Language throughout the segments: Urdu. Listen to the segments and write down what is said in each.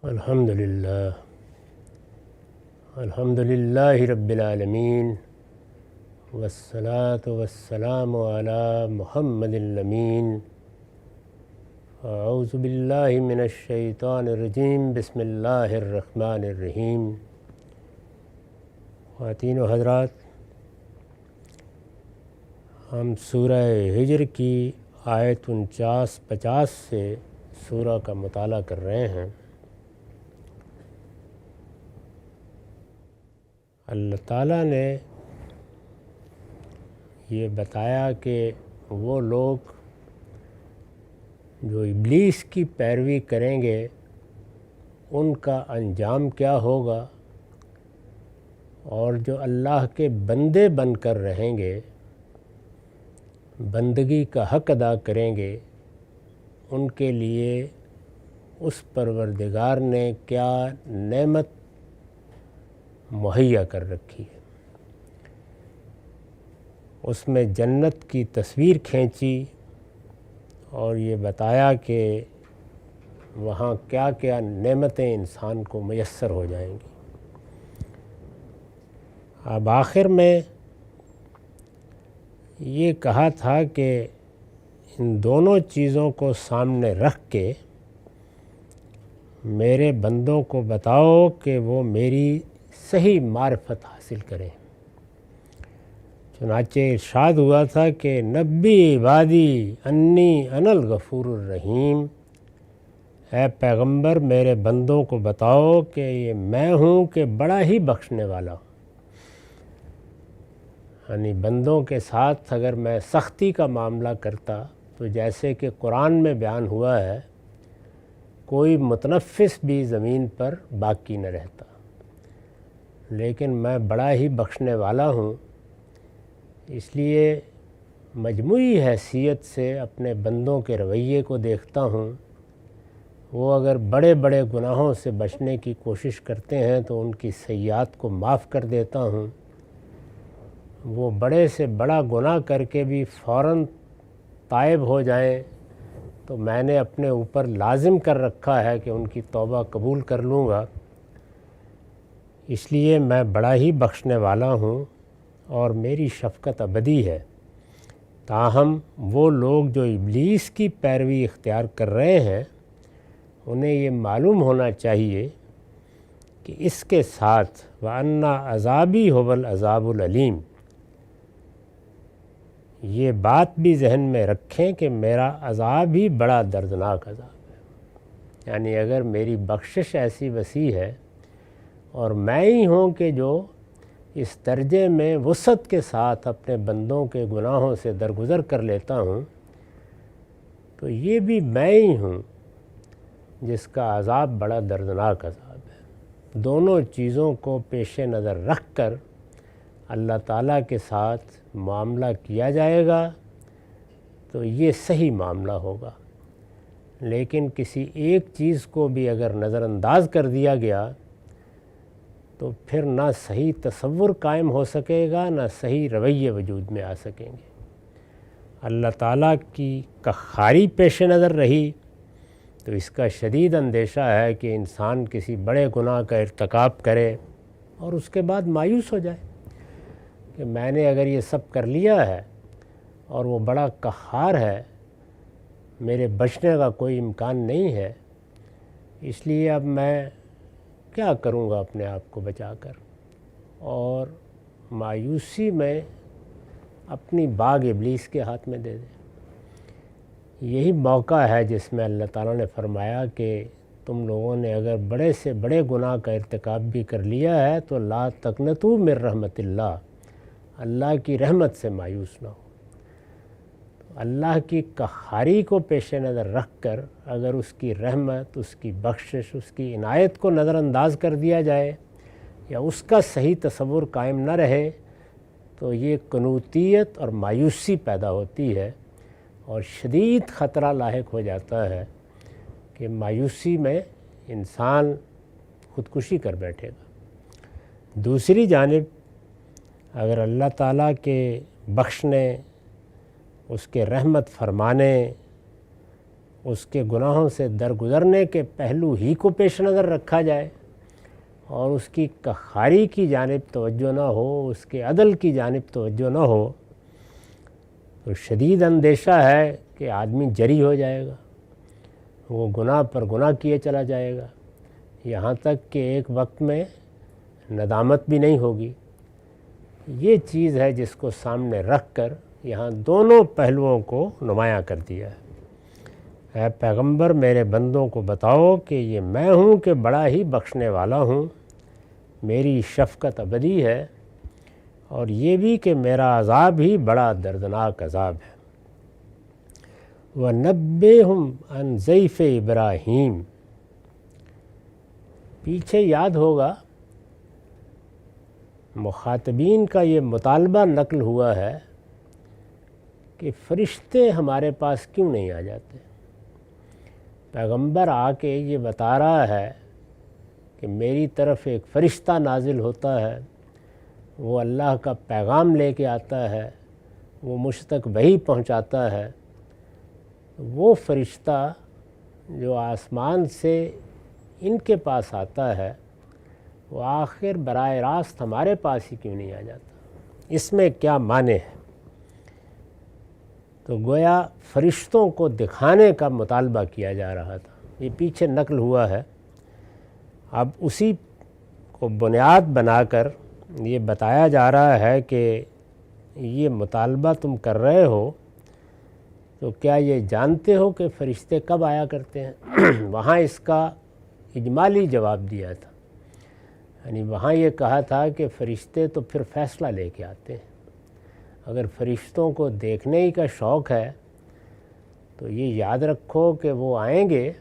الحمدللہ رب العالمین والصلاة والسلام علی محمد الامین۔ اعوذ باللہ من الشیطان الرجیم، بسم اللہ الرحمن الرحیم۔ خواتین و حضرات، ہم سورہ ہجر کی آیت 49-50 سے سورہ کا مطالعہ کر رہے ہیں۔ اللہ تعالیٰ نے یہ بتایا کہ وہ لوگ جو ابلیس کی پیروی کریں گے ان کا انجام کیا ہوگا، اور جو اللہ کے بندے بن کر رہیں گے، بندگی کا حق ادا کریں گے، ان کے لیے اس پروردگار نے کیا نعمت مہیا کر رکھی ہے۔ اس میں جنت کی تصویر کھینچی اور یہ بتایا کہ وہاں کیا کیا نعمتیں انسان کو میسر ہو جائیں گی۔ اب آخر میں یہ کہا تھا کہ ان دونوں چیزوں کو سامنے رکھ کے میرے بندوں کو بتاؤ کہ وہ میری صحیح معرفت حاصل کریں۔ چنانچہ ارشاد ہوا تھا کہ نبی عبادی انی انا الغفور الرحیم، اے پیغمبر میرے بندوں کو بتاؤ کہ یہ میں ہوں کہ بڑا ہی بخشنے والا ہوں۔ یعنی بندوں کے ساتھ اگر میں سختی کا معاملہ کرتا تو جیسے کہ قرآن میں بیان ہوا ہے، کوئی متنفس بھی زمین پر باقی نہ رہتا، لیکن میں بڑا ہی بخشنے والا ہوں۔ اس لیے مجموعی حیثیت سے اپنے بندوں کے رویے کو دیکھتا ہوں۔ وہ اگر بڑے بڑے گناہوں سے بچنے کی کوشش کرتے ہیں تو ان کی سیئات کو معاف کر دیتا ہوں۔ وہ بڑے سے بڑا گناہ کر کے بھی فوراً تائب ہو جائیں تو میں نے اپنے اوپر لازم کر رکھا ہے کہ ان کی توبہ قبول کر لوں گا۔ اس لیے میں بڑا ہی بخشنے والا ہوں اور میری شفقت ابدی ہے۔ تاہم وہ لوگ جو ابلیس کی پیروی اختیار کر رہے ہیں، انہیں یہ معلوم ہونا چاہیے کہ اس کے ساتھ وَأَنَّ عَذَابِي هُوَ الْعَذَابُ الْأَلِيمُ، یہ بات بھی ذہن میں رکھیں کہ میرا عذاب ہی بڑا دردناک عذاب ہے۔ یعنی اگر میری بخشش ایسی وسیع ہے اور میں ہی ہوں کہ جو اس درجے میں وسعت کے ساتھ اپنے بندوں کے گناہوں سے درگزر کر لیتا ہوں، تو یہ بھی میں ہی ہوں جس کا عذاب بڑا دردناک عذاب ہے۔ دونوں چیزوں کو پیش نظر رکھ کر اللہ تعالیٰ کے ساتھ معاملہ کیا جائے گا تو یہ صحیح معاملہ ہوگا۔ لیکن کسی ایک چیز کو بھی اگر نظر انداز کر دیا گیا تو پھر نہ صحیح تصور قائم ہو سکے گا، نہ صحیح رویے وجود میں آ سکیں گے۔ اللہ تعالیٰ کی قہاری پیش نظر رہی تو اس کا شدید اندیشہ ہے کہ انسان کسی بڑے گناہ کا ارتکاب کرے اور اس کے بعد مایوس ہو جائے کہ میں نے اگر یہ سب کر لیا ہے اور وہ بڑا قہار ہے، میرے بچنے کا کوئی امکان نہیں ہے، اس لیے اب میں کیا کروں گا اپنے آپ کو بچا کر، اور مایوسی میں اپنی باغ ابلیس کے ہاتھ میں دے دے۔ یہی موقع ہے جس میں اللہ تعالیٰ نے فرمایا کہ تم لوگوں نے اگر بڑے سے بڑے گناہ کا ارتکاب بھی کر لیا ہے تو لا تقنطوا من رحمت اللہ، اللہ کی رحمت سے مایوس نہ ہو۔ اللہ کی قہاری کو پیش نظر رکھ کر اگر اس کی رحمت، اس کی بخشش، اس کی عنایت کو نظر انداز کر دیا جائے یا اس کا صحیح تصور قائم نہ رہے تو یہ قنوطیت اور مایوسی پیدا ہوتی ہے، اور شدید خطرہ لاحق ہو جاتا ہے کہ مایوسی میں انسان خودکشی کر بیٹھے گا۔ دوسری جانب اگر اللہ تعالیٰ کے بخشنے، اس کے رحمت فرمانے، اس کے گناہوں سے درگزرنے کے پہلو ہی کو پیش نظر رکھا جائے اور اس کی کفاری کی جانب توجہ نہ ہو، اس کے عدل کی جانب توجہ نہ ہو، تو شدید اندیشہ ہے کہ آدمی جری ہو جائے گا، وہ گناہ پر گناہ کیے چلا جائے گا، یہاں تک کہ ایک وقت میں ندامت بھی نہیں ہوگی۔ یہ چیز ہے جس کو سامنے رکھ کر یہاں دونوں پہلوؤں کو نمایاں کر دیا ہے۔ اے پیغمبر، میرے بندوں کو بتاؤ کہ یہ میں ہوں کہ بڑا ہی بخشنے والا ہوں، میری شفقت ابدی ہے، اور یہ بھی کہ میرا عذاب ہی بڑا دردناک عذاب ہے۔ وَنَبِّئْهُمْ عَنْ ضَيْفِ ابراہیم، پیچھے یاد ہوگا مخاطبین کا یہ مطالبہ نقل ہوا ہے کہ فرشتے ہمارے پاس کیوں نہیں آ جاتے؟ پیغمبر آ کے یہ بتا رہا ہے کہ میری طرف ایک فرشتہ نازل ہوتا ہے، وہ اللہ کا پیغام لے کے آتا ہے، وہ مجھ تک وحی پہنچاتا ہے۔ وہ فرشتہ جو آسمان سے ان کے پاس آتا ہے، وہ آخر براہ راست ہمارے پاس ہی کیوں نہیں آ جاتا؟ اس میں کیا معنی ہے؟ تو گویا فرشتوں کو دکھانے کا مطالبہ کیا جا رہا تھا، یہ پیچھے نقل ہوا ہے۔ اب اسی کو بنیاد بنا کر یہ بتایا جا رہا ہے کہ یہ مطالبہ تم کر رہے ہو تو کیا یہ جانتے ہو کہ فرشتے کب آیا کرتے ہیں؟ وہاں اس کا اجمالی جواب دیا تھا، یعنی وہاں یہ کہا تھا کہ فرشتے تو پھر فیصلہ لے کے آتے ہیں۔ اگر فرشتوں کو دیکھنے ہی کا شوق ہے تو یہ یاد رکھو کہ وہ آئیں گے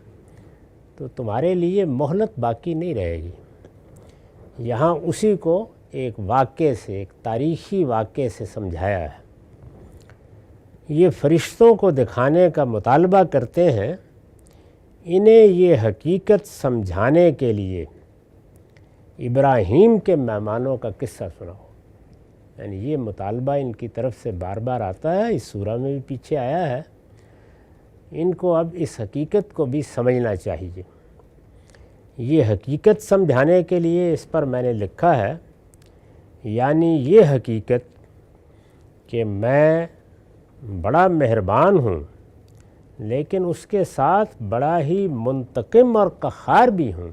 تو تمہارے لیے مہلت باقی نہیں رہے گی۔ یہاں اسی کو ایک واقعے سے، ایک تاریخی واقعے سے سمجھایا ہے۔ یہ فرشتوں کو دکھانے کا مطالبہ کرتے ہیں، انہیں یہ حقیقت سمجھانے کے لیے ابراہیم کے مہمانوں کا قصہ سناؤ۔ یعنی یہ مطالبہ ان کی طرف سے بار بار آتا ہے، اس سورہ میں بھی پیچھے آیا ہے۔ ان کو اب اس حقیقت کو بھی سمجھنا چاہیے۔ یہ حقیقت سمجھانے کے لیے اس پر میں نے لکھا ہے، یعنی یہ حقیقت کہ میں بڑا مہربان ہوں لیکن اس کے ساتھ بڑا ہی منتقم اور قہار بھی ہوں۔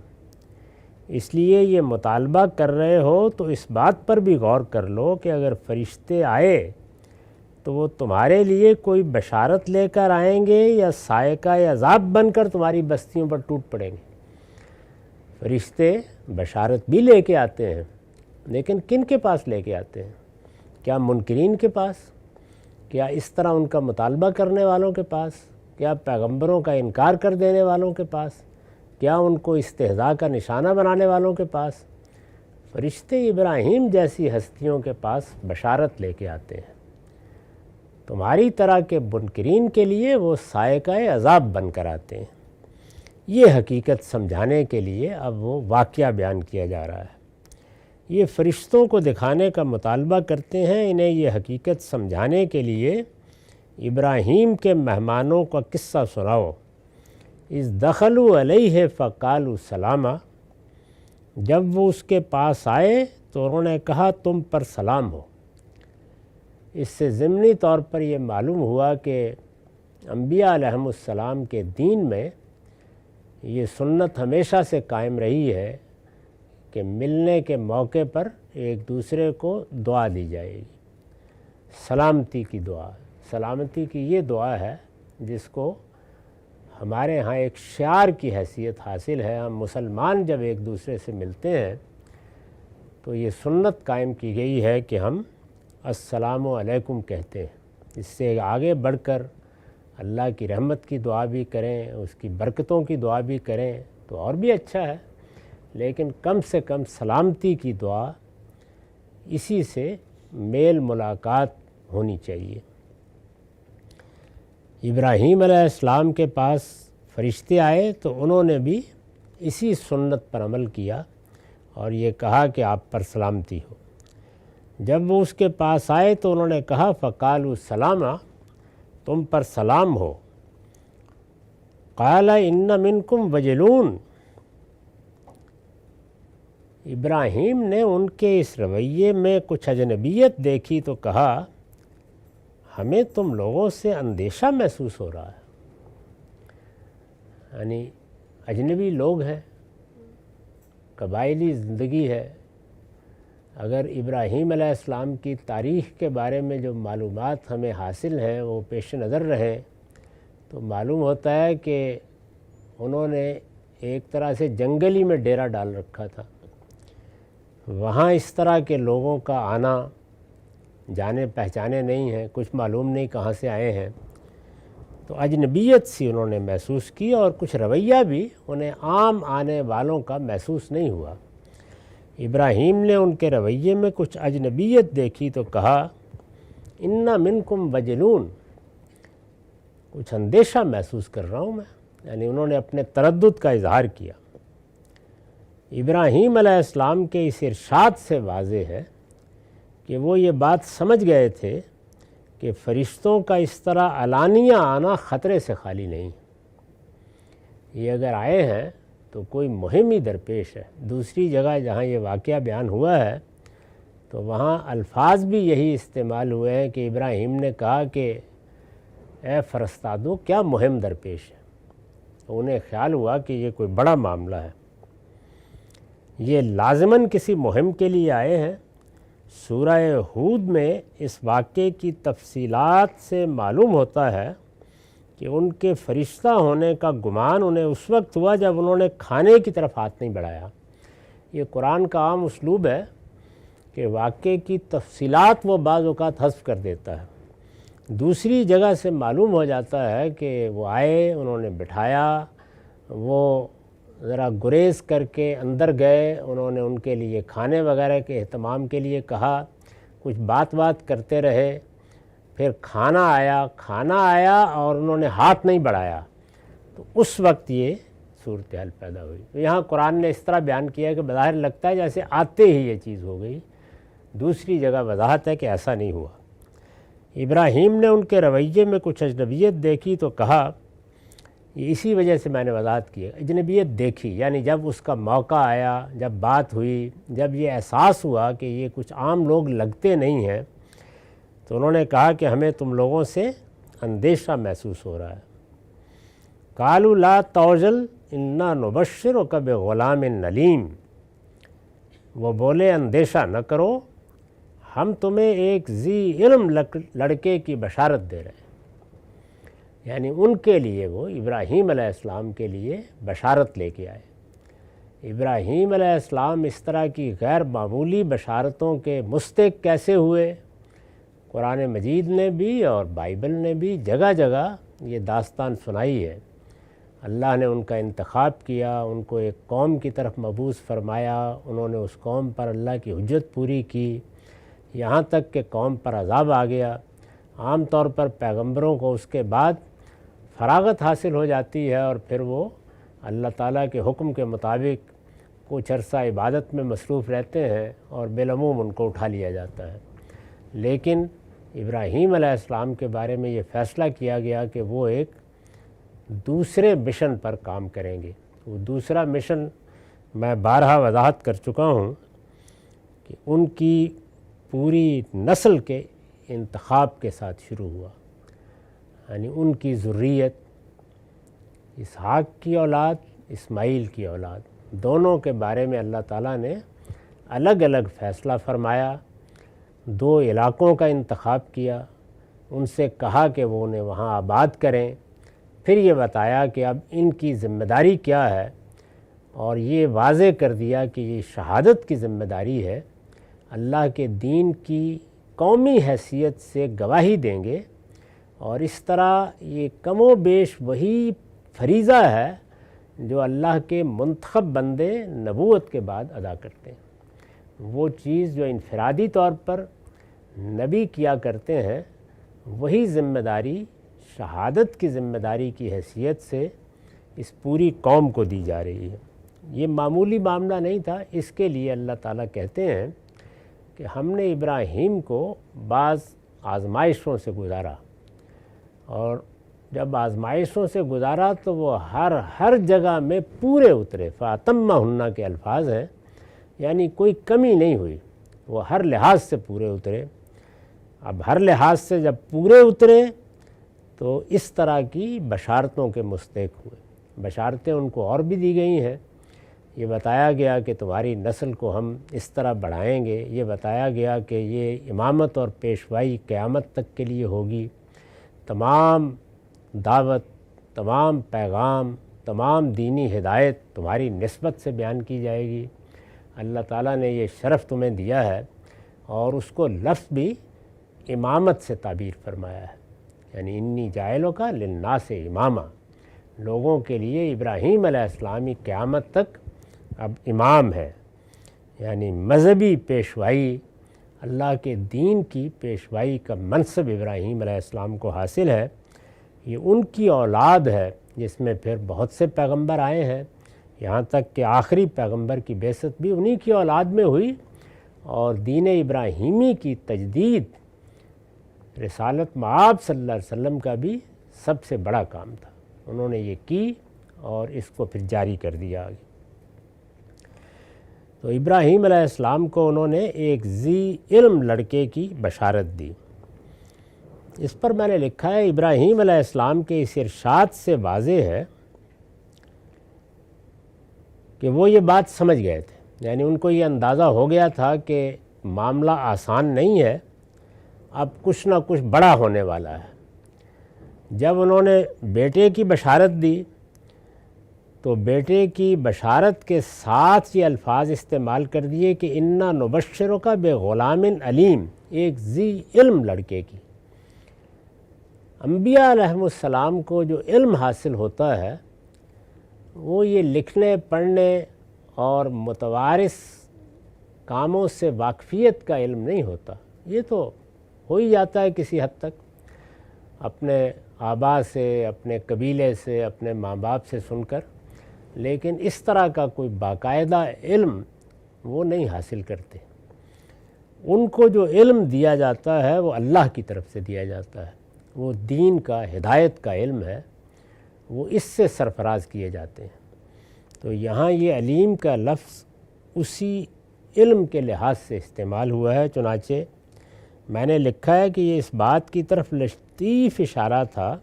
اس لیے یہ مطالبہ کر رہے ہو تو اس بات پر بھی غور کر لو کہ اگر فرشتے آئے تو وہ تمہارے لیے کوئی بشارت لے کر آئیں گے یا صاعقہ عذاب بن کر تمہاری بستیوں پر ٹوٹ پڑیں گے۔ فرشتے بشارت بھی لے کے آتے ہیں، لیکن کن کے پاس لے کے آتے ہیں؟ کیا منکرین کے پاس؟ کیا اس طرح ان کا مطالبہ کرنے والوں کے پاس؟ کیا پیغمبروں کا انکار کر دینے والوں کے پاس؟ کیا ان کو استہزاء کا نشانہ بنانے والوں کے پاس؟ فرشتے ابراہیم جیسی ہستیوں کے پاس بشارت لے کے آتے ہیں۔ تمہاری طرح کے منکرین کے لیے وہ صاعقہ عذاب بن کر آتے ہیں۔ یہ حقیقت سمجھانے کے لیے اب وہ واقعہ بیان کیا جا رہا ہے۔ یہ فرشتوں کو دکھانے کا مطالبہ کرتے ہیں، انہیں یہ حقیقت سمجھانے کے لیے ابراہیم کے مہمانوں کا قصہ سناؤ۔ اذ دخلوا علیہ فقالوا سلاما، جب وہ اس کے پاس آئے تو انہوں نے کہا تم پر سلام ہو۔ اس سے ضمنی طور پر یہ معلوم ہوا کہ انبیاء علیہم السلام کے دین میں یہ سنت ہمیشہ سے قائم رہی ہے کہ ملنے کے موقع پر ایک دوسرے کو دعا دی جائے گی، سلامتی کی دعا۔ سلامتی کی یہ دعا ہے جس کو ہمارے ہاں ایک شعار کی حیثیت حاصل ہے۔ ہم مسلمان جب ایک دوسرے سے ملتے ہیں تو یہ سنت قائم کی گئی ہے کہ ہم السلام علیکم کہتے ہیں۔ اس سے آگے بڑھ کر اللہ کی رحمت کی دعا بھی کریں، اس کی برکتوں کی دعا بھی کریں تو اور بھی اچھا ہے، لیکن کم سے کم سلامتی کی دعا اسی سے میل ملاقات ہونی چاہیے۔ ابراہیم علیہ السلام کے پاس فرشتے آئے تو انہوں نے بھی اسی سنت پر عمل کیا اور یہ کہا کہ آپ پر سلامتی ہو۔ جب وہ اس کے پاس آئے تو انہوں نے کہا فقالوا سلاما، تم پر سلام ہو۔ قال ان منکم وجلون، ابراہیم نے ان کے اس رویے میں کچھ اجنبیت دیکھی تو کہا ہمیں تم لوگوں سے اندیشہ محسوس ہو رہا ہے. یعنی اجنبی لوگ ہیں، قبائلی زندگی ہے. اگر ابراہیم علیہ السلام کی تاریخ کے بارے میں جو معلومات ہمیں حاصل ہیں وہ پیش نظر رہیں تو معلوم ہوتا ہے کہ انہوں نے ایک طرح سے جنگل ہی میں ڈیرا ڈال رکھا تھا. وہاں اس طرح کے لوگوں کا آنا، جانے پہچانے نہیں ہیں، کچھ معلوم نہیں کہاں سے آئے ہیں، تو اجنبیت سی انہوں نے محسوس کی اور کچھ رویہ بھی انہیں عام آنے والوں کا محسوس نہیں ہوا. ابراہیم نے ان کے رویے میں کچھ اجنبیت دیکھی تو کہا ان منکم وجلون، کچھ اندیشہ محسوس کر رہا ہوں میں. یعنی انہوں نے اپنے تردد کا اظہار کیا. ابراہیم علیہ السلام کے اس ارشاد سے واضح ہے کہ وہ یہ بات سمجھ گئے تھے کہ فرشتوں کا اس طرح علانیہ آنا خطرے سے خالی نہیں. یہ اگر آئے ہیں تو کوئی مہم ہی درپیش ہے. دوسری جگہ جہاں یہ واقعہ بیان ہوا ہے تو وہاں الفاظ بھی یہی استعمال ہوئے ہیں کہ ابراہیم نے کہا کہ اے فرستادو کیا مہم درپیش ہے. تو انہیں خیال ہوا کہ یہ کوئی بڑا معاملہ ہے. یہ لازماً کسی مہم کے لیے آئے ہیں. سورہ ہود میں اس واقعے کی تفصیلات سے معلوم ہوتا ہے کہ ان کے فرشتہ ہونے کا گمان انہیں اس وقت ہوا جب انہوں نے کھانے کی طرف ہاتھ نہیں بڑھایا. یہ قرآن کا عام اسلوب ہے کہ واقعے کی تفصیلات وہ بعض اوقات حذف کر دیتا ہے. دوسری جگہ سے معلوم ہو جاتا ہے کہ وہ آئے، انہوں نے بٹھایا، وہ ذرا گریز کر کے اندر گئے، انہوں نے ان کے لیے کھانے وغیرہ کے اہتمام کے لیے کہا، کچھ بات کرتے رہے، پھر کھانا آیا اور انہوں نے ہاتھ نہیں بڑھایا. تو اس وقت یہ صورتحال پیدا ہوئی. تو یہاں قرآن نے اس طرح بیان کیا کہ بظاہر لگتا ہے جیسے آتے ہی یہ چیز ہو گئی. دوسری جگہ وضاحت ہے کہ ایسا نہیں ہوا. ابراہیم نے ان کے رویے میں کچھ اجنبیت دیکھی تو کہا، اسی وجہ سے میں نے وضاحت کی، اجنبیت دیکھی یعنی جب اس کا موقع آیا، جب بات ہوئی، جب یہ احساس ہوا کہ یہ کچھ عام لوگ لگتے نہیں ہیں تو انہوں نے کہا کہ ہمیں تم لوگوں سے اندیشہ محسوس ہو رہا ہے. قالوا لا توجل انا نبشرک بغلام علیم، وہ بولے اندیشہ نہ کرو، ہم تمہیں ایک ذی علم لڑکے کی بشارت دے رہے ہیں. یعنی ان کے لیے، وہ ابراہیم علیہ السلام کے لیے بشارت لے کے آئے. ابراہیم علیہ السلام اس طرح کی غیر معمولی بشارتوں کے مستحق کیسے ہوئے؟ قرآن مجید نے بھی اور بائبل نے بھی جگہ جگہ یہ داستان سنائی ہے. اللہ نے ان کا انتخاب کیا، ان کو ایک قوم کی طرف مبعوث فرمایا، انہوں نے اس قوم پر اللہ کی حجت پوری کی، یہاں تک کہ قوم پر عذاب آ گیا. عام طور پر پیغمبروں کو اس کے بعد فراغت حاصل ہو جاتی ہے اور پھر وہ اللہ تعالیٰ کے حکم کے مطابق کچھ عرصہ عبادت میں مصروف رہتے ہیں اور بالعموم ان کو اٹھا لیا جاتا ہے. لیکن ابراہیم علیہ السلام کے بارے میں یہ فیصلہ کیا گیا کہ وہ ایک دوسرے مشن پر کام کریں گے. وہ دوسرا مشن میں بارہا وضاحت کر چکا ہوں کہ ان کی پوری نسل کے انتخاب کے ساتھ شروع ہوا. یعنی ان کی ذریت، اسحاق کی اولاد، اسماعیل کی اولاد، دونوں کے بارے میں اللہ تعالیٰ نے الگ الگ فیصلہ فرمایا. 2 علاقوں کا انتخاب کیا، ان سے کہا کہ وہ انہیں وہاں آباد کریں. پھر یہ بتایا کہ اب ان کی ذمہ داری کیا ہے اور یہ واضح کر دیا کہ یہ شہادت کی ذمہ داری ہے. اللہ کے دین کی قومی حیثیت سے گواہی دیں گے اور اس طرح یہ کم و بیش وہی فریضہ ہے جو اللہ کے منتخب بندے نبوت کے بعد ادا کرتے ہیں. وہ چیز جو انفرادی طور پر نبی کیا کرتے ہیں وہی ذمہ داری شہادت کی ذمہ داری کی حیثیت سے اس پوری قوم کو دی جا رہی ہے. یہ معمولی معاملہ نہیں تھا. اس کے لیے اللہ تعالیٰ کہتے ہیں کہ ہم نے ابراہیم کو بعض آزمائشوں سے گزارا اور جب آزمائشوں سے گزارا تو وہ ہر جگہ میں پورے اترے. فَأَتَمَّهُنَّ کے الفاظ ہیں، یعنی کوئی کمی نہیں ہوئی، وہ ہر لحاظ سے پورے اترے. اب ہر لحاظ سے جب پورے اترے تو اس طرح کی بشارتوں کے مستحق ہوئے. بشارتیں ان کو اور بھی دی گئی ہیں. یہ بتایا گیا کہ تمہاری نسل کو ہم اس طرح بڑھائیں گے. یہ بتایا گیا کہ یہ امامت اور پیشوائی قیامت تک کے لیے ہوگی. تمام دعوت، تمام پیغام، تمام دینی ہدایت تمہاری نسبت سے بیان کی جائے گی. اللہ تعالیٰ نے یہ شرف تمہیں دیا ہے، اور اس کو لفظ بھی امامت سے تعبیر فرمایا ہے. یعنی انی جاعلک کا للناس اماما، لوگوں کے لیے ابراہیم علیہ السلامی قیامت تک اب امام ہے. یعنی مذہبی پیشوائی، اللہ کے دین کی پیشوائی کا منصب ابراہیم علیہ السلام کو حاصل ہے. یہ ان کی اولاد ہے جس میں پھر بہت سے پیغمبر آئے ہیں، یہاں تک کہ آخری پیغمبر کی بعثت بھی انہی کی اولاد میں ہوئی. اور دین ابراہیمی کی تجدید رسالت مآب صلی اللہ علیہ وسلم کا بھی سب سے بڑا کام تھا. انہوں نے یہ کی اور اس کو پھر جاری کر دیا آگے. تو ابراہیم علیہ السلام کو انہوں نے ایک ذی علم لڑکے کی بشارت دی. اس پر میں نے لکھا ہے ابراہیم علیہ السلام کے اس ارشاد سے واضح ہے کہ وہ یہ بات سمجھ گئے تھے. یعنی ان کو یہ اندازہ ہو گیا تھا کہ معاملہ آسان نہیں ہے، اب کچھ نہ کچھ بڑا ہونے والا ہے. جب انہوں نے بیٹے کی بشارت دی تو بیٹے کی بشارت کے ساتھ یہ الفاظ استعمال کر دیے کہ انا نبشرک بغلام علیم، ایک ذی علم لڑکے کی. انبیاء علیہم السلام کو جو علم حاصل ہوتا ہے وہ یہ لکھنے پڑھنے اور متوارث کاموں سے واقفیت کا علم نہیں ہوتا. یہ تو ہو ہی جاتا ہے کسی حد تک، اپنے آبا سے، اپنے قبیلے سے، اپنے ماں باپ سے سن کر، لیکن اس طرح کا کوئی باقاعدہ علم وہ نہیں حاصل کرتے. ان کو جو علم دیا جاتا ہے وہ اللہ کی طرف سے دیا جاتا ہے، وہ دین کا، ہدایت کا علم ہے، وہ اس سے سرفراز کیے جاتے ہیں. تو یہاں یہ علیم کا لفظ اسی علم کے لحاظ سے استعمال ہوا ہے. چنانچہ میں نے لکھا ہے کہ یہ اس بات کی طرف لطیف اشارہ تھا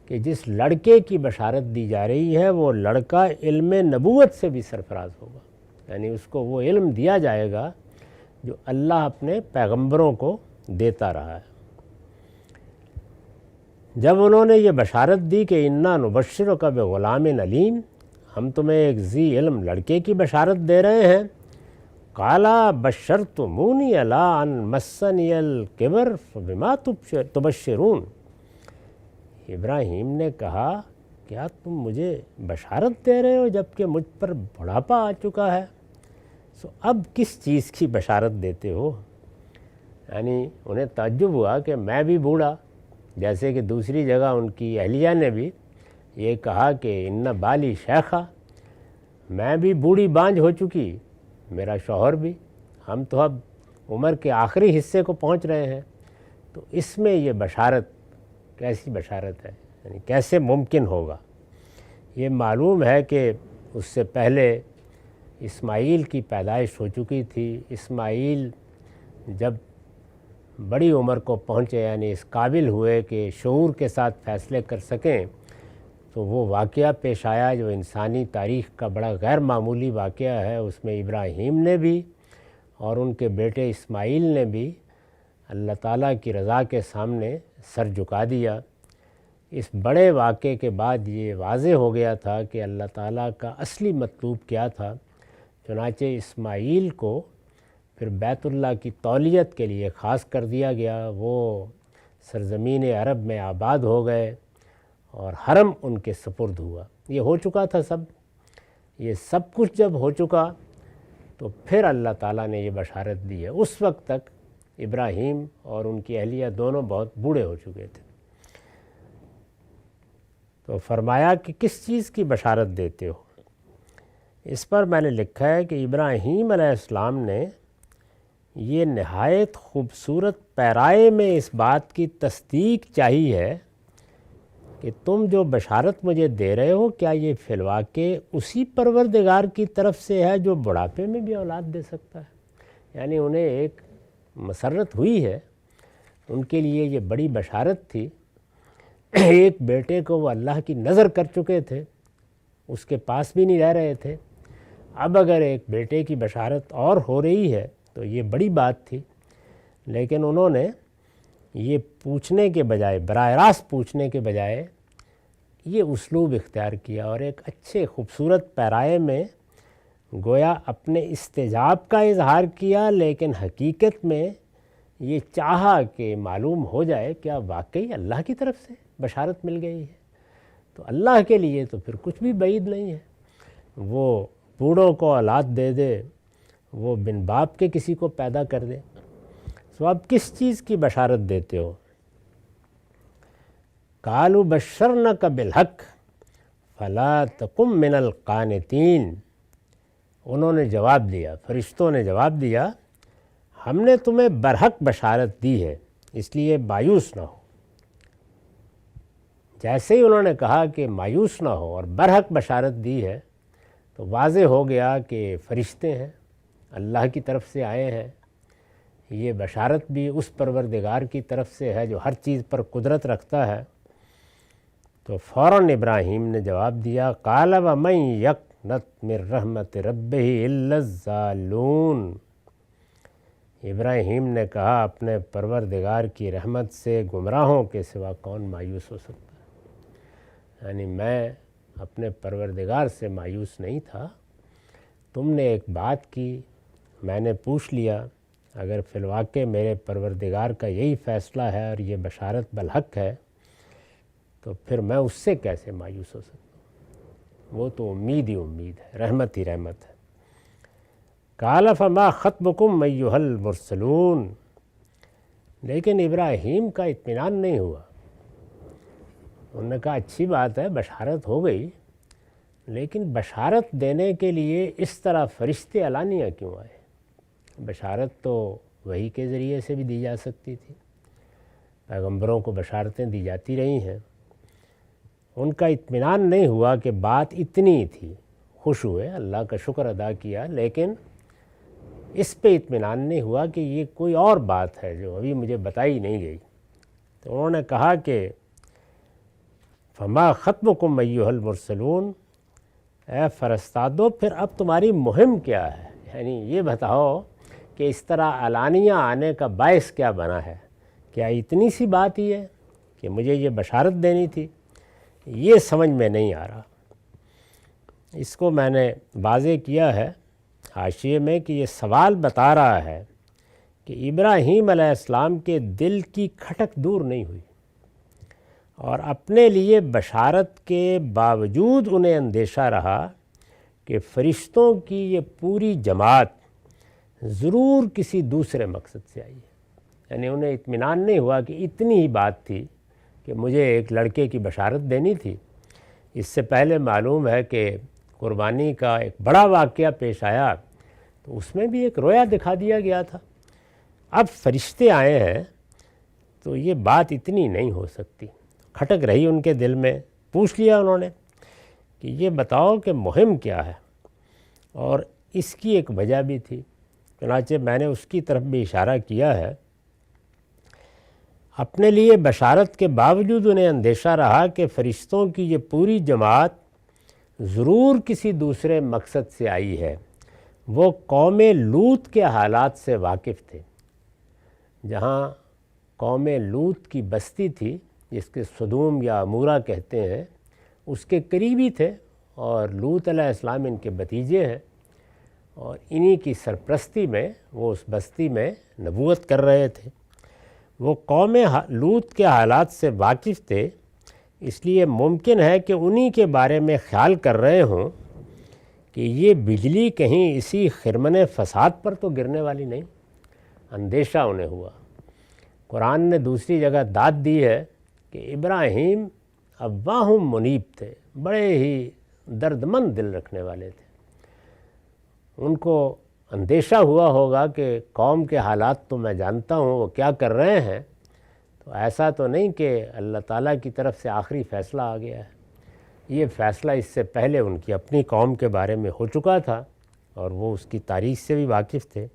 کہ جس لڑکے کی بشارت دی جا رہی ہے وہ لڑکا علم نبوت سے بھی سرفراز ہوگا. یعنی اس کو وہ علم دیا جائے گا جو اللہ اپنے پیغمبروں کو دیتا رہا ہے. جب انہوں نے یہ بشارت دی کہ انا نبشرک بغلام علیم، ہم تمہیں ایک ذی علم لڑکے کی بشارت دے رہے ہیں، قالا بشرتمونی علی ان مسنی الکبر فبما تبشرون، ابراہیم نے کہا کیا تم مجھے بشارت دے رہے ہو جب کہ مجھ پر بڑھاپا آ چکا ہے، سو اب کس چیز کی بشارت دیتے ہو. یعنی انہیں تعجب ہوا کہ میں بھی بوڑھا، جیسے کہ دوسری جگہ ان کی اہلیہ نے بھی یہ کہا کہ ان بالی شیخہ، میں بھی بوڑھی بانجھ ہو چکی، میرا شوہر بھی، ہم تو اب عمر کے آخری حصے کو پہنچ رہے ہیں. تو اس میں یہ بشارت کیسی بشارت ہے، یعنی کیسے ممکن ہوگا. یہ معلوم ہے کہ اس سے پہلے اسماعیل کی پیدائش ہو چکی تھی. اسماعیل جب بڑی عمر کو پہنچے، یعنی اس قابل ہوئے کہ شعور کے ساتھ فیصلے کر سکیں، تو وہ واقعہ پیش آیا جو انسانی تاریخ کا بڑا غیر معمولی واقعہ ہے. اس میں ابراہیم نے بھی اور ان کے بیٹے اسماعیل نے بھی اللہ تعالیٰ کی رضا کے سامنے سر جھکا دیا. اس بڑے واقعے کے بعد یہ واضح ہو گیا تھا کہ اللہ تعالیٰ کا اصلی مطلوب کیا تھا. چنانچہ اسماعیل کو پھر بیت اللہ کی تولیت کے لیے خاص کر دیا گیا. وہ سرزمین عرب میں آباد ہو گئے اور حرم ان کے سپرد ہوا. یہ ہو چکا تھا سب. یہ سب کچھ جب ہو چکا تو پھر اللہ تعالیٰ نے یہ بشارت دی ہے. اس وقت تک ابراہیم اور ان کی اہلیہ دونوں بہت بوڑھے ہو چکے تھے. تو فرمایا کہ کس چیز کی بشارت دیتے ہو. اس پر میں نے لکھا ہے کہ ابراہیم علیہ السلام نے یہ نہایت خوبصورت پیرائے میں اس بات کی تصدیق چاہی ہے کہ تم جو بشارت مجھے دے رہے ہو کیا یہ فی الواقع اسی پروردگار کی طرف سے ہے جو بڑھاپے میں بھی اولاد دے سکتا ہے؟ یعنی انہیں ایک مسرت ہوئی ہے، ان کے لیے یہ بڑی بشارت تھی۔ ایک بیٹے کو وہ اللہ کی نظر کر چکے تھے، اس کے پاس بھی نہیں رہ رہے تھے، اب اگر ایک بیٹے کی بشارت اور ہو رہی ہے تو یہ بڑی بات تھی۔ لیکن انہوں نے یہ پوچھنے کے بجائے، براہ راست پوچھنے کے بجائے یہ اسلوب اختیار کیا اور ایک اچھے خوبصورت پیرائے میں گویا اپنے استجاب کا اظہار کیا، لیکن حقیقت میں یہ چاہا کہ معلوم ہو جائے کیا واقعی اللہ کی طرف سے بشارت مل گئی ہے۔ تو اللہ کے لیے تو پھر کچھ بھی بعید نہیں ہے، وہ بوڑھوں کو اولاد دے دے، وہ بن باپ کے کسی کو پیدا کر دے۔ تو اب کس چیز کی بشارت دیتے ہو؟ قالوا بشرنک بالحق فلا تکن من القانتین۔ انہوں نے جواب دیا، فرشتوں نے جواب دیا، ہم نے تمہیں برحق بشارت دی ہے، اس لیے مایوس نہ ہو۔ جیسے ہی انہوں نے کہا کہ مایوس نہ ہو اور برحق بشارت دی ہے تو واضح ہو گیا کہ فرشتے ہیں، اللہ کی طرف سے آئے ہیں، یہ بشارت بھی اس پروردگار کی طرف سے ہے جو ہر چیز پر قدرت رکھتا ہے۔ تو فوراً ابراہیم نے جواب دیا، قال ومن یقنط من رحمت ربہ الا الضالون۔ ابراہیم نے کہا اپنے پروردگار کی رحمت سے گمراہوں کے سوا کون مایوس ہو سکتا ہے؟ یعنی میں اپنے پروردگار سے مایوس نہیں تھا، تم نے ایک بات کی، میں نے پوچھ لیا، اگر فی الواقع میرے پروردگار کا یہی فیصلہ ہے اور یہ بشارت بالحق ہے تو پھر میں اس سے کیسے مایوس ہو سکتا ہوں؟ وہ تو امید ہی امید ہے، رحمت ہی رحمت ہے۔ قال فما خطبکم ایھا المرسلون۔ لیکن ابراہیم کا اطمینان نہیں ہوا، انہوں نے کہا اچھی بات ہے بشارت ہو گئی، لیکن بشارت دینے کے لیے اس طرح فرشتے علانیہ کیوں آئے؟ بشارت تو وحی کے ذریعے سے بھی دی جا سکتی تھی، پیغمبروں کو بشارتیں دی جاتی رہی ہیں۔ ان کا اطمینان نہیں ہوا کہ بات اتنی تھی، خوش ہوئے، اللہ کا شکر ادا کیا، لیکن اس پہ اطمینان نہیں ہوا کہ یہ کوئی اور بات ہے جو ابھی مجھے بتائی نہیں گئی۔ تو انہوں نے کہا کہ فما خطبکم ایھا المرسلون، اے فرستادو پھر اب تمہاری مہم کیا ہے؟ یعنی یہ بتاؤ کہ اس طرح علانیہ آنے کا باعث کیا بنا ہے؟ کیا اتنی سی بات ہی ہے کہ مجھے یہ بشارت دینی تھی؟ یہ سمجھ میں نہیں آ رہا۔ اس کو میں نے واضح کیا ہے حاشیے میں کہ یہ سوال بتا رہا ہے کہ ابراہیم علیہ السلام کے دل کی کھٹک دور نہیں ہوئی، اور اپنے لیے بشارت کے باوجود انہیں اندیشہ رہا کہ فرشتوں کی یہ پوری جماعت ضرور کسی دوسرے مقصد سے آئی ہے۔ یعنی انہیں اطمینان نہیں ہوا کہ اتنی ہی بات تھی کہ مجھے ایک لڑکے کی بشارت دینی تھی۔ اس سے پہلے معلوم ہے کہ قربانی کا ایک بڑا واقعہ پیش آیا تو اس میں بھی ایک رویا دکھا دیا گیا تھا۔ اب فرشتے آئے ہیں تو یہ بات اتنی نہیں ہو سکتی، کھٹک رہی ان کے دل میں۔ پوچھ لیا انہوں نے کہ یہ بتاؤ کہ مہم کیا ہے، اور اس کی ایک وجہ بھی تھی، چنانچہ میں نے اس کی طرف بھی اشارہ کیا ہے۔ اپنے لیے بشارت کے باوجود انہیں اندیشہ رہا کہ فرشتوں کی یہ پوری جماعت ضرور کسی دوسرے مقصد سے آئی ہے۔ وہ قوم لوط کے حالات سے واقف تھے، جہاں قوم لوط کی بستی تھی جس کے سدوم یا عمورہ کہتے ہیں، اس کے قریبی تھے، اور لوط علیہ السلام ان کے بھتیجے ہیں، اور انہی کی سرپرستی میں وہ اس بستی میں نبوت کر رہے تھے۔ وہ قوم لوط کے حالات سے واقف تھے، اس لیے ممکن ہے کہ انہی کے بارے میں خیال کر رہے ہوں کہ یہ بجلی کہیں اسی خرمن فساد پر تو گرنے والی نہیں۔ اندیشہ انہیں ہوا۔ قرآن نے دوسری جگہ داد دی ہے کہ ابراہیم اواہم منیب تھے، بڑے ہی دردمند دل رکھنے والے تھے۔ ان کو اندیشہ ہوا ہوگا کہ قوم کے حالات تو میں جانتا ہوں وہ کیا کر رہے ہیں، تو ایسا تو نہیں کہ اللہ تعالیٰ کی طرف سے آخری فیصلہ آ گیا ہے، یہ فیصلہ اس سے پہلے ان کی اپنی قوم کے بارے میں ہو چکا تھا اور وہ اس کی تاریخ سے بھی واقف تھے۔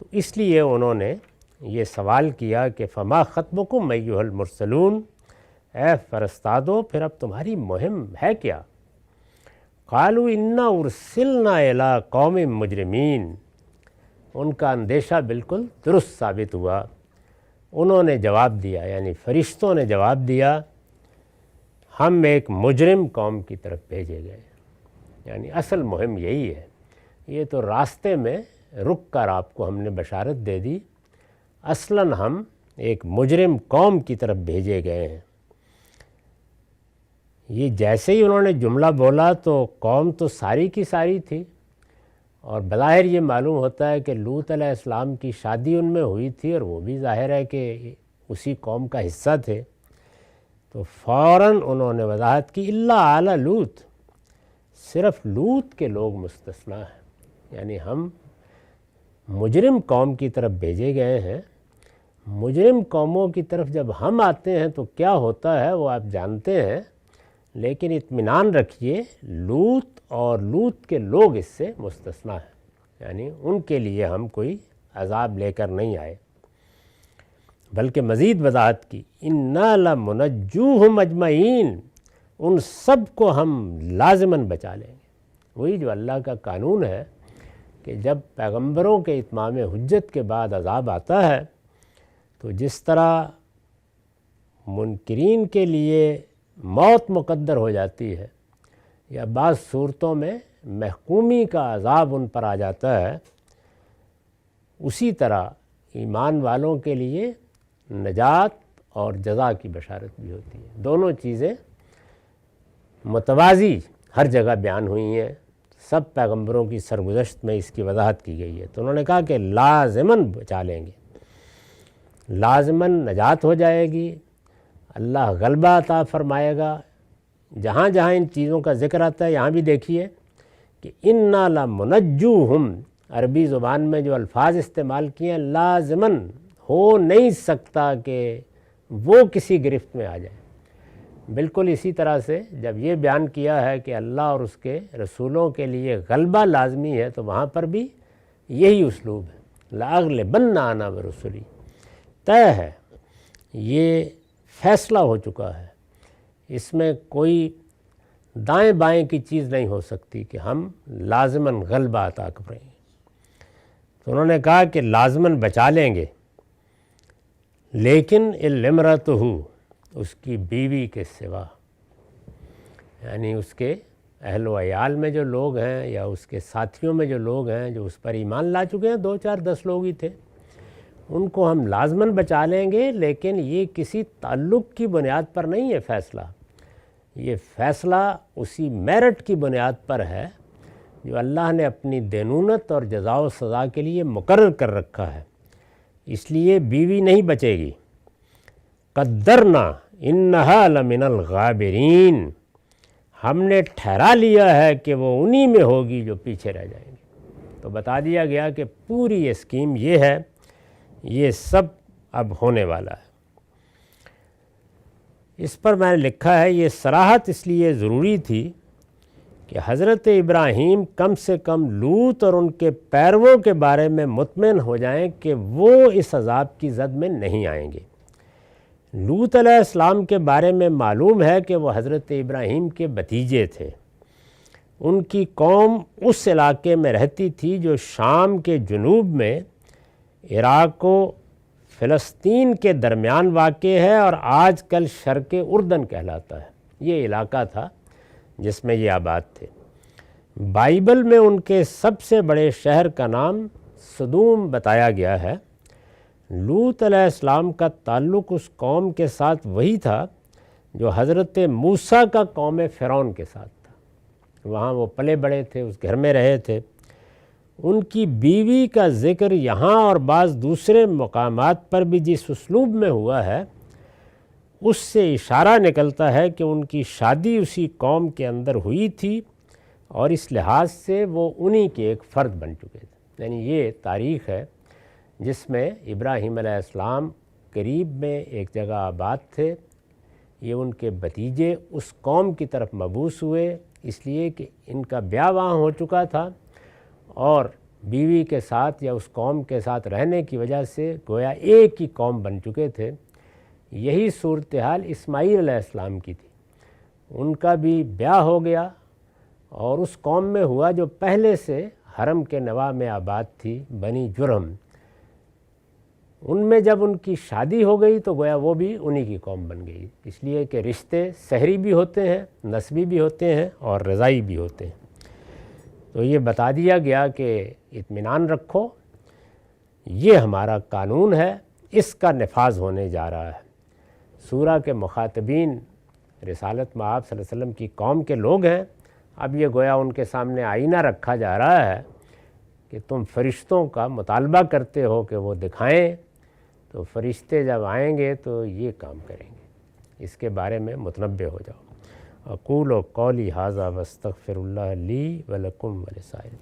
تو اس لیے انہوں نے یہ سوال کیا کہ فما خطبکم ایھا المرسلون، اے فرستادو پھر اب تمہاری مہم ہے کیا؟ قالوا انا ارسلنا الی قوم مجرمین، ان کا اندیشہ بالکل درست ثابت ہوا۔ انہوں نے جواب دیا، یعنی فرشتوں نے جواب دیا، ہم ایک مجرم قوم کی طرف بھیجے گئے۔ یعنی اصل مہم یہی ہے، یہ تو راستے میں رک کر آپ کو ہم نے بشارت دے دی، اصلاً ہم ایک مجرم قوم کی طرف بھیجے گئے ہیں۔ یہ جیسے ہی انہوں نے جملہ بولا تو قوم تو ساری کی ساری تھی، اور بظاہر یہ معلوم ہوتا ہے کہ لوط علیہ السلام کی شادی ان میں ہوئی تھی اور وہ بھی ظاہر ہے کہ اسی قوم کا حصہ تھے۔ تو فوراً انہوں نے وضاحت کی الا آل لوط، صرف لوط کے لوگ مستثنیٰ ہیں، یعنی ہم مجرم قوم کی طرف بھیجے گئے ہیں۔ مجرم قوموں کی طرف جب ہم آتے ہیں تو کیا ہوتا ہے وہ آپ جانتے ہیں، لیکن اطمینان رکھیے لوط اور لوط کے لوگ اس سے مستثنیٰ ہیں، یعنی ان کے لیے ہم کوئی عذاب لے کر نہیں آئے، بلکہ مزید وضاحت کی انا لمنجوہم اجمعین، ان سب کو ہم لازماً بچا لیں گے۔ وہی جو اللہ کا قانون ہے کہ جب پیغمبروں کے اتمام حجت کے بعد عذاب آتا ہے تو جس طرح منکرین کے لیے موت مقدر ہو جاتی ہے یا بعض صورتوں میں محکومی کا عذاب ان پر آ جاتا ہے، اسی طرح ایمان والوں کے لیے نجات اور جزا کی بشارت بھی ہوتی ہے۔ دونوں چیزیں متوازی ہر جگہ بیان ہوئی ہیں، سب پیغمبروں کی سرگزشت میں اس کی وضاحت کی گئی ہے۔ تو انہوں نے کہا کہ لازماً بچا لیں گے، لازماً نجات ہو جائے گی، اللہ غلبہ عطا فرمائے گا۔ جہاں جہاں ان چیزوں کا ذکر آتا ہے یہاں بھی دیکھیے کہ انا لمنجوہم، عربی زبان میں جو الفاظ استعمال کیے ہیں لازماً، ہو نہیں سکتا کہ وہ کسی گرفت میں آ جائے۔ بالکل اسی طرح سے جب یہ بیان کیا ہے کہ اللہ اور اس کے رسولوں کے لیے غلبہ لازمی ہے تو وہاں پر بھی یہی اسلوب ہے، لأغلبن انا ورسلی، طے ہے، یہ فیصلہ ہو چکا ہے، اس میں کوئی دائیں بائیں کی چیز نہیں ہو سکتی کہ ہم لازماً غلبہ عطا کریں گے۔ تو انہوں نے کہا کہ لازماً بچا لیں گے، لیکن الامرأتہ، اس کی بیوی کے سوا، یعنی اس کے اہل و عیال میں جو لوگ ہیں یا اس کے ساتھیوں میں جو لوگ ہیں جو اس پر ایمان لا چکے ہیں، 2 4 10 لوگ ہی تھے، ان کو ہم لازماً بچا لیں گے، لیکن یہ کسی تعلق کی بنیاد پر نہیں ہے فیصلہ، یہ فیصلہ اسی میرٹ کی بنیاد پر ہے جو اللہ نے اپنی دینونت اور جزا و سزا کے لیے مقرر کر رکھا ہے، اس لیے بیوی نہیں بچے گی۔ قدرنا انہا لمن الغابرین، ہم نے ٹھہرا لیا ہے کہ وہ انہی میں ہوگی جو پیچھے رہ جائیں گے۔ تو بتا دیا گیا کہ پوری یہ اسکیم یہ ہے، یہ سب اب ہونے والا ہے۔ اس پر میں نے لکھا ہے یہ صراحت اس لیے ضروری تھی کہ حضرت ابراہیم کم سے کم لوط اور ان کے پیرووں کے بارے میں مطمئن ہو جائیں کہ وہ اس عذاب کی زد میں نہیں آئیں گے۔ لوط علیہ السلام کے بارے میں معلوم ہے کہ وہ حضرت ابراہیم کے بھتیجے تھے، ان کی قوم اس علاقے میں رہتی تھی جو شام کے جنوب میں عراق و فلسطین کے درمیان واقع ہے اور آج کل شرق اردن کہلاتا ہے۔ یہ علاقہ تھا جس میں یہ آباد تھے۔ بائبل میں ان کے سب سے بڑے شہر کا نام سدوم بتایا گیا ہے۔ لوط علیہ السلام کا تعلق اس قوم کے ساتھ وہی تھا جو حضرت موسیٰ کا قوم فرعون کے ساتھ تھا، وہاں وہ پلے بڑے تھے، اس گھر میں رہے تھے۔ ان کی بیوی کا ذکر یہاں اور بعض دوسرے مقامات پر بھی جس اسلوب میں ہوا ہے اس سے اشارہ نکلتا ہے کہ ان کی شادی اسی قوم کے اندر ہوئی تھی اور اس لحاظ سے وہ انہی کے ایک فرد بن چکے تھے۔ یعنی یہ تاریخ ہے جس میں ابراہیم علیہ السلام قریب میں ایک جگہ آباد تھے، یہ ان کے بھتیجے اس قوم کی طرف مبعوث ہوئے، اس لیے کہ ان کا بیاہ وہاں ہو چکا تھا اور بیوی کے ساتھ یا اس قوم کے ساتھ رہنے کی وجہ سے گویا ایک ہی قوم بن چکے تھے۔ یہی صورتحال اسماعیل علیہ السلام کی تھی، ان کا بھی بیاہ ہو گیا اور اس قوم میں ہوا جو پہلے سے حرم کے نواح میں آباد تھی، بنی جرہم، ان میں جب ان کی شادی ہو گئی تو گویا وہ بھی انہی کی قوم بن گئی، اس لیے کہ رشتے سحری بھی ہوتے ہیں، نسبی بھی ہوتے ہیں اور رضائی بھی ہوتے ہیں۔ تو یہ بتا دیا گیا کہ اطمینان رکھو، یہ ہمارا قانون ہے، اس کا نفاذ ہونے جا رہا ہے۔ سورہ کے مخاطبین رسالت مآب صلی اللہ علیہ وسلم کی قوم کے لوگ ہیں، اب یہ گویا ان کے سامنے آئینہ رکھا جا رہا ہے کہ تم فرشتوں کا مطالبہ کرتے ہو کہ وہ دکھائیں، تو فرشتے جب آئیں گے تو یہ کام کریں گے، اس کے بارے میں متنبہ ہو جاؤ۔ اقول قولی ھذا واستغفر اللہ لی ولکم ولسائر